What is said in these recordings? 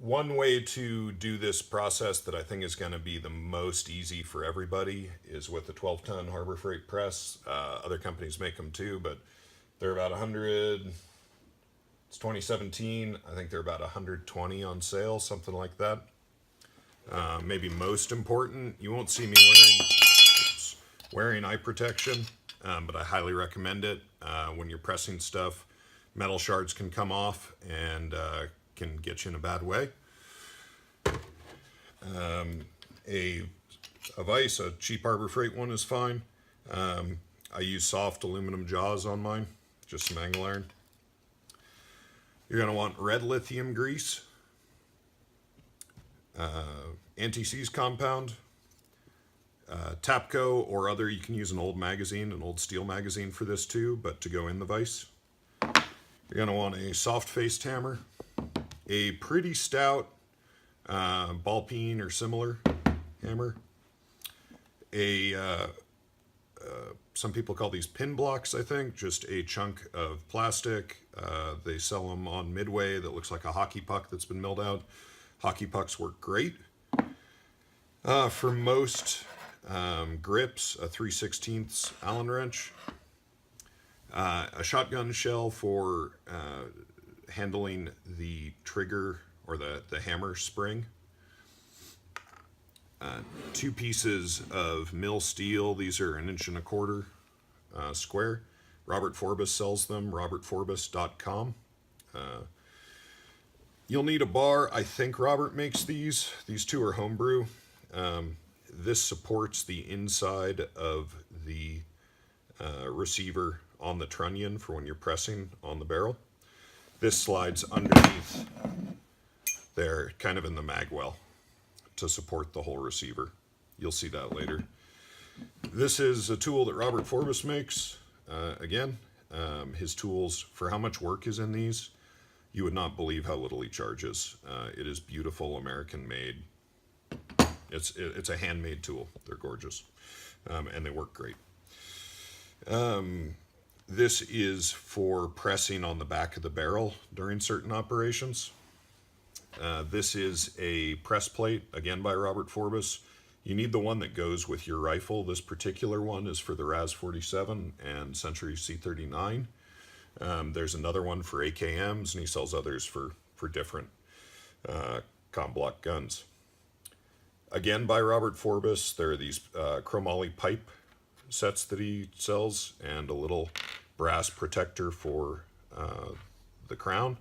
One way to do this process that I think is going to be the most easy for everybody is with the 12-ton Harbor Freight press. Other companies make them too, but they're about 100. It's 2017. I think they're about 120 on sale, something like that. Maybe most important, you won't see me wearing eye protection, but I highly recommend it. When you're pressing stuff, metal shards can come off and can get you in a bad way. A vise, a cheap Harbor Freight one is fine. I use soft aluminum jaws on mine, just some angle iron. You're going to want red lithium grease, anti-seize compound, Tapco or other. You can use an old magazine, an old steel magazine for this too, but to go in the vise. You're going to want a soft-faced hammer, a pretty stout ball peen or similar hammer, some people call these pin blocks, I think, just a chunk of plastic. They sell them on Midway that looks like a hockey puck that's been milled out. Hockey pucks work great. For most grips, a 3/16 Allen wrench. A shotgun shell for handling the trigger or the hammer spring. 2 pieces of mill steel. These are 1.25 inches square. Robert Forbes sells them, robertforbes.com. You'll need a bar. I think Robert makes these. These 2 are homebrew. This supports the inside of the receiver on the trunnion for when you're pressing on the barrel. This slides underneath there, kind of in the magwell, to support the whole receiver. You'll see that later. This is a tool that Robert Forbes makes. Again, his tools, for how much work is in these, you would not believe how little he charges. It is beautiful, American made. It's a handmade tool. They're gorgeous, and they work great. This is for pressing on the back of the barrel during certain operations. This is a press plate, again by Robert Forbes. You need the one that goes with your rifle. This particular one is for the Raz 47 and Century C39. There's another one for AKMs, and he sells others for different comp block guns. Again by Robert Forbes. There are these chromoly pipe sets that he sells, and a little brass protector for the crown.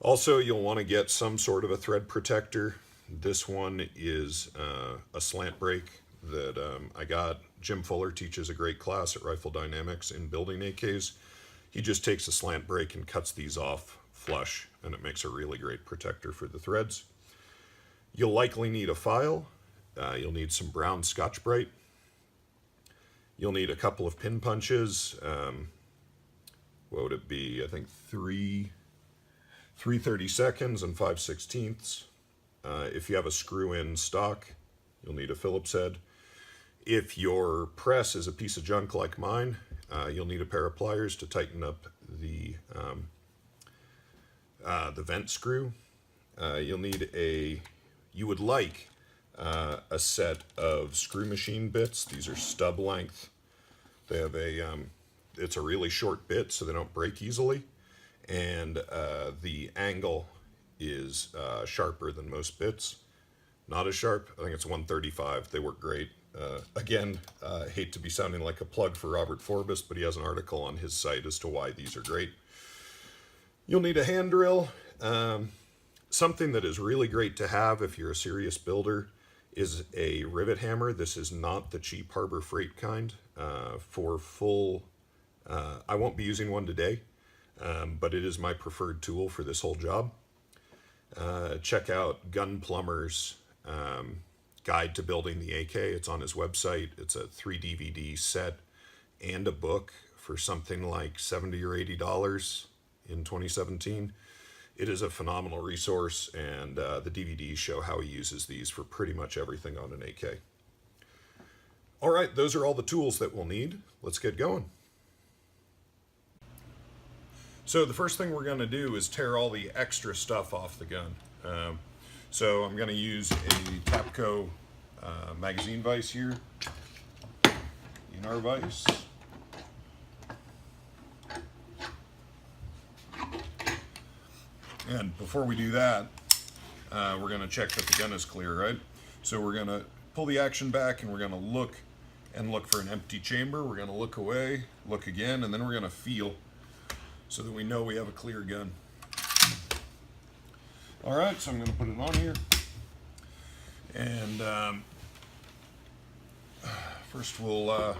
Also, you'll want to get some sort of a thread protector. This one is a slant brake that I got. Jim Fuller teaches a great class at Rifle Dynamics in building AKs. He just takes a slant brake and cuts these off flush, and it makes a really great protector for the threads. You'll likely need a file. You'll need some brown Scotch-Brite. You'll need a couple of pin punches. What would it be? I think 3 32nds and 5/16. If you have a screw-in stock, you'll need a Phillips head. If your press is a piece of junk like mine, you'll need a pair of pliers to tighten up the vent screw. You'll need you would like a set of screw machine bits. These are stub length. They have it's a really short bit, so they don't break easily. And the angle is sharper than most bits. Not as sharp. I think it's 135. They work great. Again, I hate to be sounding like a plug for Robert Forbes, but he has an article on his site as to why these are great. You'll need a hand drill. Something that is really great to have if you're a serious builder is a rivet hammer. This is not the cheap Harbor Freight kind. For full, I won't be using one today, but it is my preferred tool for this whole job. Check out Gun Plumber's Guide to Building the AK. It's on his website. It's a 3 DVD set and a book for something like $70 or $80 in 2017. It is a phenomenal resource, and the DVDs show how he uses these for pretty much everything on an AK. All right, those are all the tools that we'll need. Let's get going. So the first thing we're going to do is tear all the extra stuff off the gun. So I'm going to use a Tapco magazine vise here, in our vise. And before we do that, we're going to check that the gun is clear, right? So we're going to pull the action back and we're going to look for an empty chamber. We're going to look away, look again, and then we're going to feel so that we know we have a clear gun. All right, so I'm going to put it on here. And first you'll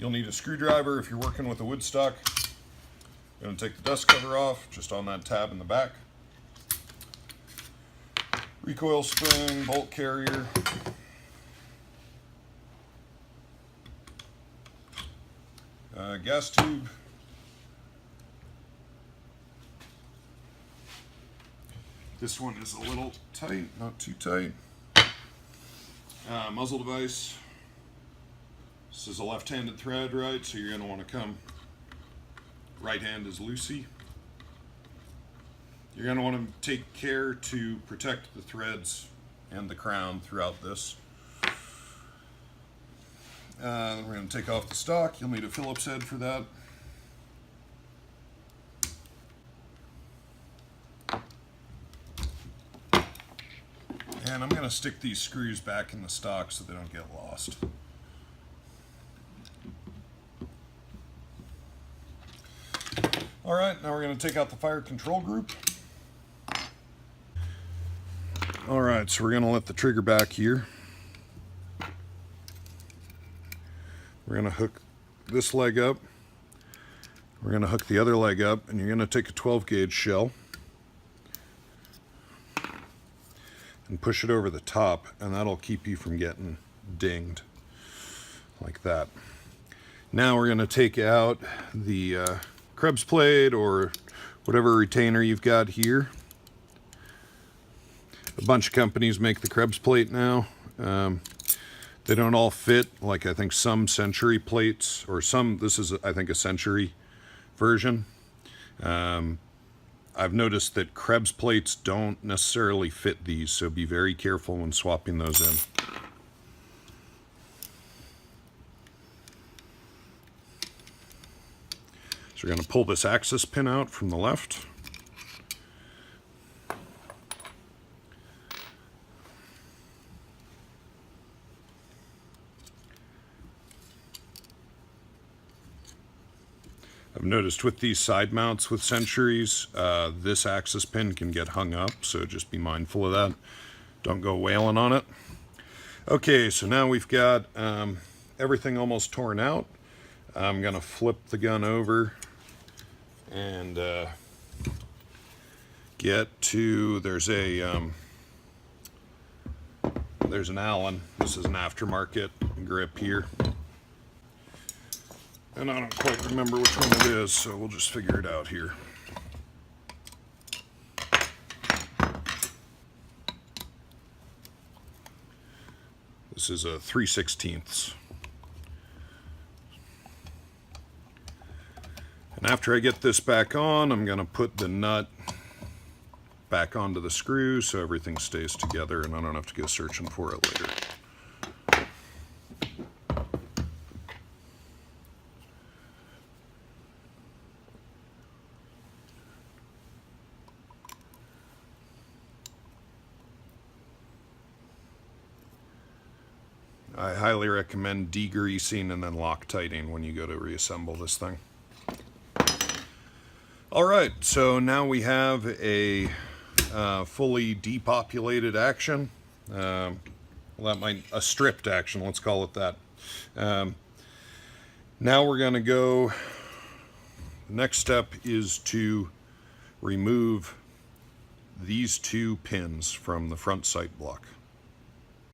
need a screwdriver if you're working with a wood stock. I'm going to take the dust cover off, just on that tab in the back. Recoil spring, bolt carrier. Gas tube. This one is a little tight, not too tight. Muzzle device. This is a left-handed thread, right? So you're going to want to come. Right hand is loosey. You're going to want to take care to protect the threads and the crown throughout this. We're going to take off the stock. You'll need a Phillips head for that. And I'm going to stick these screws back in the stock so they don't get lost. All right, now we're going to take out the fire control group. All right, so we're going to let the trigger back here. We're going to hook this leg up. We're going to hook the other leg up, and you're going to take a 12 gauge shell and push it over the top, and that'll keep you from getting dinged like that. Now we're going to take out the Krebs plate or whatever retainer you've got here. A bunch of companies make the Krebs plate now. They don't all fit, like I think some Century plates, or some, this is I think a Century version. I've noticed that Krebs plates don't necessarily fit these, so be very careful when swapping those in. So we're going to pull this access pin out from the left. I've noticed with these side mounts with Centuries, this access pin can get hung up, so just be mindful of that. Don't go wailing on it. Okay, so now we've got everything almost torn out. I'm going to flip the gun over and get to, there's an Allen. This is an aftermarket grip here. And I don't quite remember which one it is, so we'll just figure it out here. This is a 3/16. And after I get this back on, I'm going to put the nut back onto the screw so everything stays together and I don't have to go searching for it later. I highly recommend degreasing and then Loctiting when you go to reassemble this thing. All right, so now we have a fully depopulated action. A stripped action, let's call it that. Now we're going to go, the next step is to remove these two pins from the front sight block.